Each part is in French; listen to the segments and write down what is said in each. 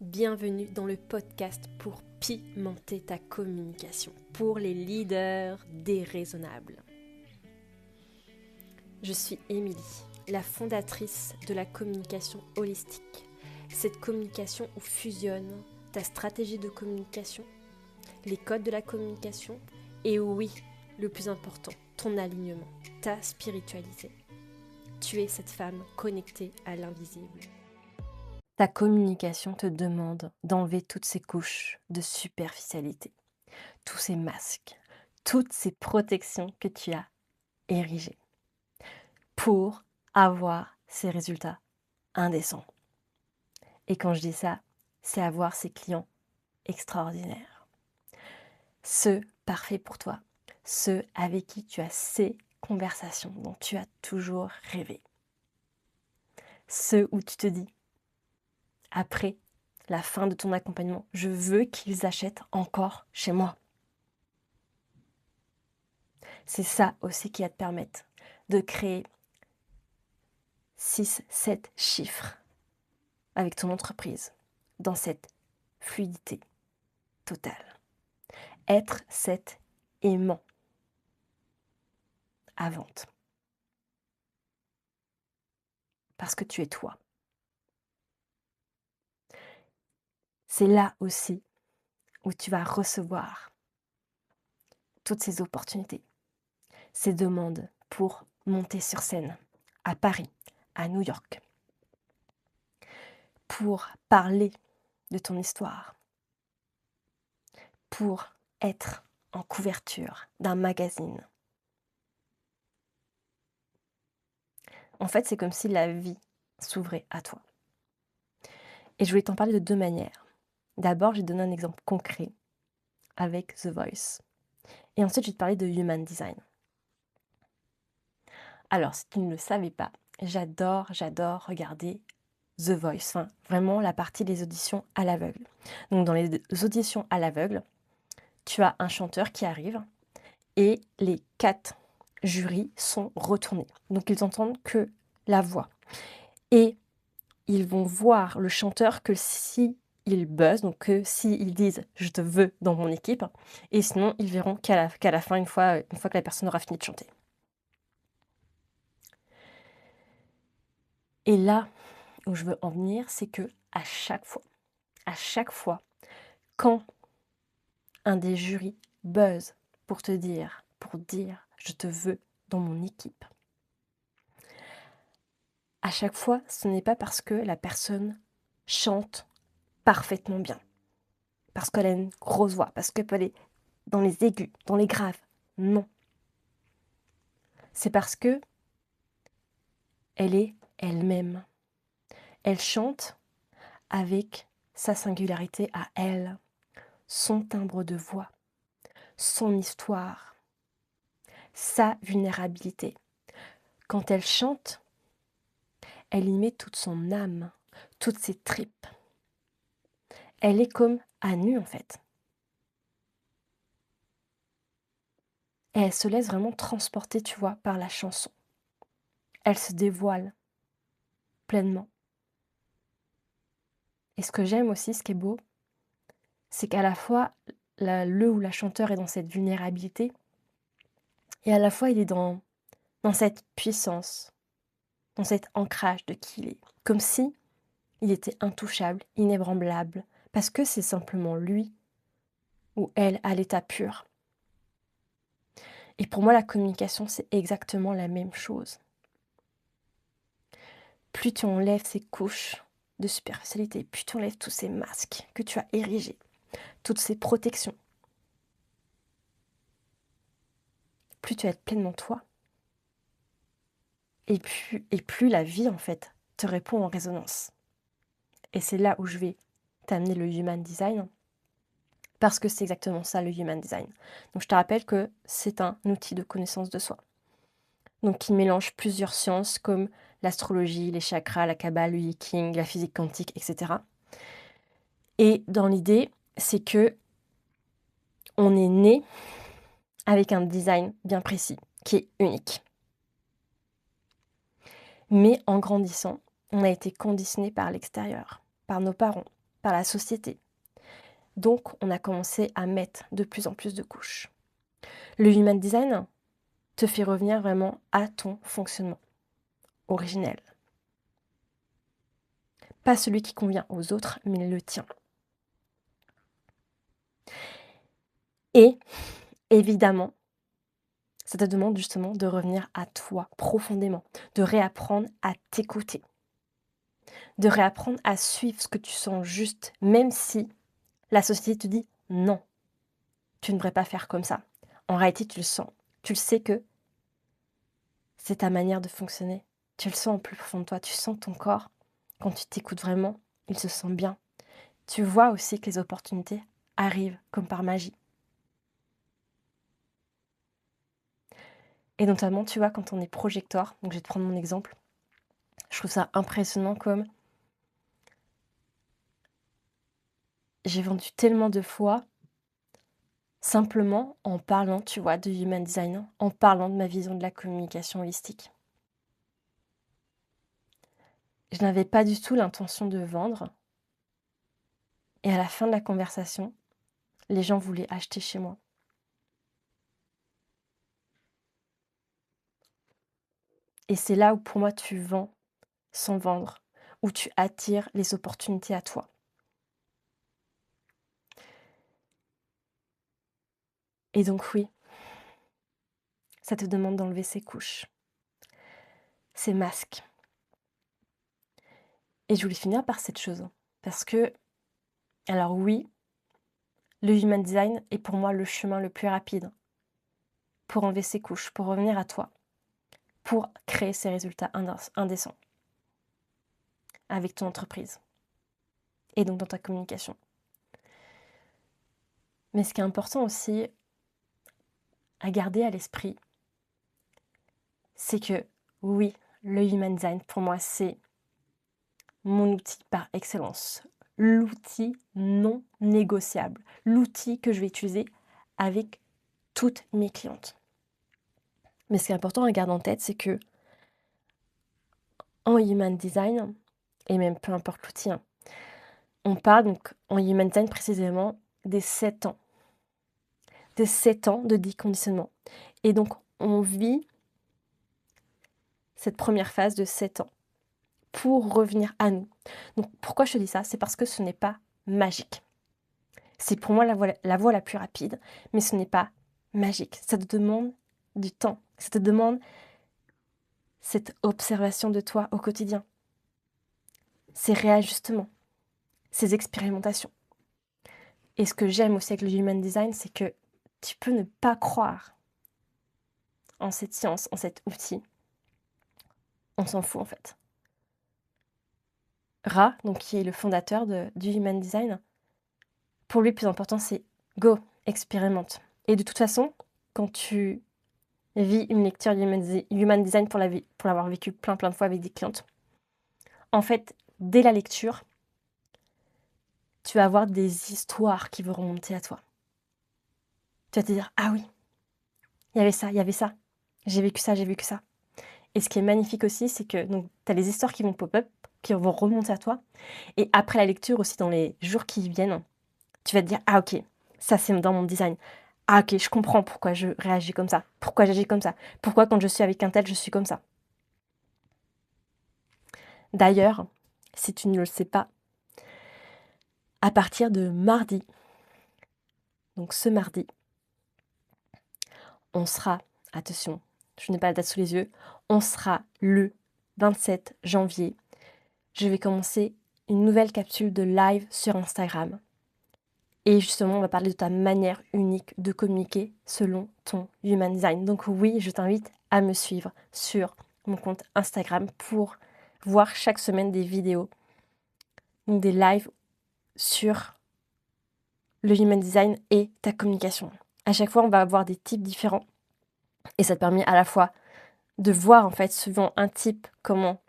Bienvenue dans le podcast pour pimenter ta communication, pour les leaders déraisonnables. Je suis Émilie, la fondatrice de la communication holistique. Cette communication où fusionne ta stratégie de communication, les codes de la communication et oui, le plus important, ton alignement, ta spiritualité. Tu es cette femme connectée à l'invisible. Ta communication te demande d'enlever toutes ces couches de superficialité, tous ces masques, toutes ces protections que tu as érigées pour avoir ces résultats indécents. Et quand je dis ça, c'est avoir ces clients extraordinaires. Ceux parfaits pour toi, ceux avec qui tu as ces conversations dont tu as toujours rêvé. Ceux où tu te dis, après la fin de ton accompagnement, je veux qu'ils achètent encore chez moi. C'est ça aussi qui va te permettre de créer 6, 7 chiffres avec ton entreprise dans cette fluidité totale. Être cet aimant à vente. Parce que tu es toi. C'est là aussi où tu vas recevoir toutes ces opportunités, ces demandes pour monter sur scène à Paris, à New York, pour parler de ton histoire, pour être en couverture d'un magazine. En fait, c'est comme si la vie s'ouvrait à toi. Et je voulais t'en parler de 2 manières. D'abord, j'ai donné un exemple concret avec The Voice. Et ensuite, je vais te parler de Human Design. Alors, si tu ne le savais pas, j'adore regarder The Voice. Enfin, vraiment la partie des auditions à l'aveugle. Donc, dans les auditions à l'aveugle, tu as un chanteur qui arrive et les 4 jurys sont retournés. Donc, ils n'entendent que la voix. Et ils vont voir le chanteur que si il buzz, donc que s'ils disent « je te veux dans mon équipe », et sinon ils verront qu'à la fin, une fois que la personne aura fini de chanter. Et là où je veux en venir, c'est que à chaque fois, quand un des jurys buzz pour dire « je te veux dans mon équipe », à chaque fois, ce n'est pas parce que la personne chante parfaitement bien, parce qu'elle a une grosse voix, parce qu'elle peut aller dans les aigus, dans les graves. Non. C'est parce que elle est elle-même. Elle chante avec sa singularité à elle, son timbre de voix, son histoire, sa vulnérabilité. Quand elle chante, elle y met toute son âme, toutes ses tripes. Elle est comme à nu en fait. Et elle se laisse vraiment transporter, tu vois, par la chanson. Elle se dévoile pleinement. Et ce que j'aime aussi, ce qui est beau, c'est qu'à la fois, le ou la chanteur est dans cette vulnérabilité, et à la fois, il est dans cette puissance, dans cet ancrage de qui il est. Comme si il était intouchable, inébranlable, parce que c'est simplement lui ou elle à l'état pur. Et pour moi, la communication, c'est exactement la même chose. Plus tu enlèves ces couches de superficialité, plus tu enlèves tous ces masques que tu as érigés, toutes ces protections, plus tu vas être pleinement toi, et plus la vie, en fait, te répond en résonance. Et c'est là où je vais t'amener le Human Design, parce que c'est exactement ça, le Human Design. Donc je te rappelle que c'est un outil de connaissance de soi. Donc qui mélange plusieurs sciences comme l'astrologie, les chakras, la kabbale, le yiking, la physique quantique, etc. Et dans l'idée, c'est que on est né avec un design bien précis, qui est unique. Mais en grandissant, on a été conditionné par l'extérieur, par nos parents, par la société. Donc, on a commencé à mettre de plus en plus de couches. Le Human Design te fait revenir vraiment à ton fonctionnement originel. Pas celui qui convient aux autres, mais le tien. Et, évidemment, ça te demande justement de revenir à toi profondément, de réapprendre à t'écouter, de réapprendre à suivre ce que tu sens juste, même si la société te dit non, tu ne devrais pas faire comme ça. En réalité, tu le sens, tu le sais que c'est ta manière de fonctionner. Tu le sens au plus profond de toi, tu sens ton corps. Quand tu t'écoutes vraiment, il se sent bien. Tu vois aussi que les opportunités arrivent comme par magie. Et notamment, tu vois, quand on est projecteur, donc je vais te prendre mon exemple, je trouve ça impressionnant comme j'ai vendu tellement de fois simplement en parlant, tu vois, de Human Design, en parlant de ma vision de la communication holistique. Je n'avais pas du tout l'intention de vendre. Et à la fin de la conversation, les gens voulaient acheter chez moi. Et c'est là où pour moi tu vends sans vendre, où tu attires les opportunités à toi. Et donc oui, ça te demande d'enlever ces couches, ces masques. Et je voulais finir par cette chose, parce que, alors oui, le Human Design est pour moi le chemin le plus rapide pour enlever ces couches, pour revenir à toi, pour créer ces résultats indécents avec ton entreprise et donc dans ta communication. Mais ce qui est important aussi à garder à l'esprit, c'est que oui, le Human Design, pour moi, c'est mon outil par excellence, l'outil non négociable, l'outil que je vais utiliser avec toutes mes clientes. Mais ce qui est important à garder en tête, c'est que en Human Design, et même peu importe l'outil, on parle donc en Human Design précisément des 7 ans. Des 7 ans de déconditionnement. Et donc, on vit cette première phase de 7 ans pour revenir à nous. Donc, pourquoi je te dis ça? C'est parce que ce n'est pas magique. C'est pour moi la voie la plus rapide, mais ce n'est pas magique. Ça te demande du temps. Ça te demande cette observation de toi au quotidien. Ces réajustements, ces expérimentations. Et ce que j'aime aussi avec le Human Design, c'est que tu peux ne pas croire en cette science, en cet outil. On s'en fout en fait. Ra, donc qui est le fondateur du Human Design, pour lui, le plus important, c'est go, expérimente. Et de toute façon, quand tu vis une lecture Human Design pour l'avoir vécu plein de fois avec des clientes, en fait, dès la lecture, tu vas avoir des histoires qui vont remonter à toi. Tu vas te dire, ah oui, il y avait ça, j'ai vécu ça, j'ai vécu ça. Et ce qui est magnifique aussi, c'est que tu as les histoires qui vont pop-up, qui vont remonter à toi. Et après la lecture aussi, dans les jours qui viennent, tu vas te dire, ah ok, ça c'est dans mon design. Ah ok, je comprends pourquoi je réagis comme ça, pourquoi j'agis comme ça, pourquoi quand je suis avec un tel, je suis comme ça. D'ailleurs, si tu ne le sais pas, à partir de mardi, donc ce mardi, on sera, attention, je n'ai pas la date sous les yeux, on sera le 27 janvier. Je vais commencer une nouvelle capsule de live sur Instagram. Et justement, on va parler de ta manière unique de communiquer selon ton Human Design. Donc oui, je t'invite à me suivre sur mon compte Instagram pour voir chaque semaine des vidéos, donc des lives sur le Human Design et ta communication. À chaque fois, on va avoir des types différents. Et ça te permet à la fois de voir, en fait, suivant un type, comment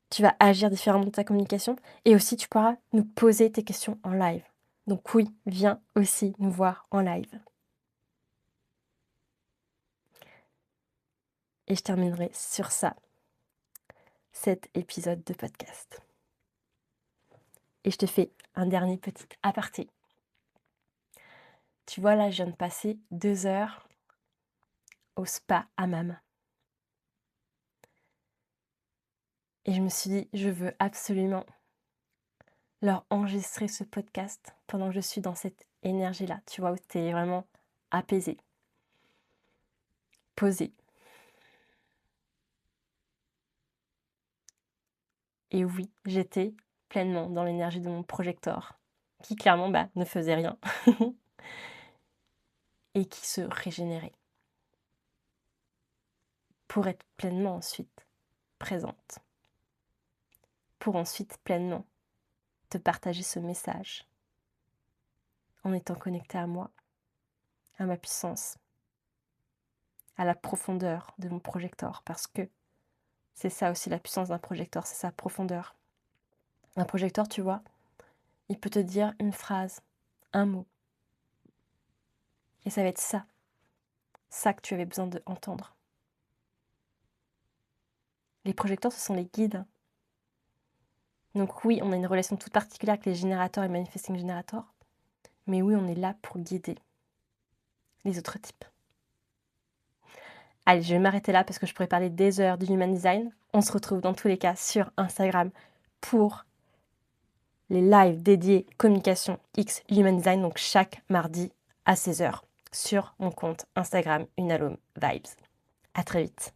tu vas agir différemment dans ta communication. Et aussi, tu pourras nous poser tes questions en live. Donc oui, viens aussi nous voir en live. Et je terminerai sur ça, cet épisode de podcast. Et je te fais un dernier petit aparté. Tu vois, là, je viens de passer 2 heures au spa hammam. Et je me suis dit, je veux absolument leur enregistrer ce podcast pendant que je suis dans cette énergie-là, tu vois, où tu es vraiment apaisé, posé. Et oui, j'étais pleinement dans l'énergie de mon projecteur, qui clairement ne faisait rien, et qui se régénérait, pour être pleinement ensuite présente, pour ensuite pleinement te partager ce message, en étant connecté à moi, à ma puissance, à la profondeur de mon projecteur, parce que c'est ça aussi la puissance d'un projecteur, c'est sa profondeur. Un projecteur, tu vois, il peut te dire une phrase, un mot, et ça va être ça que tu avais besoin d'entendre. Les projecteurs, ce sont les guides. Donc oui, on a une relation toute particulière avec les générateurs et manifesting générateurs, mais oui, on est là pour guider les autres types. Allez, je vais m'arrêter là parce que je pourrais parler des heures du Human Design. On se retrouve dans tous les cas sur Instagram pour les lives dédiés communication X Human Design, donc chaque mardi à 16h sur mon compte Instagram Unalome Vibes. À très vite.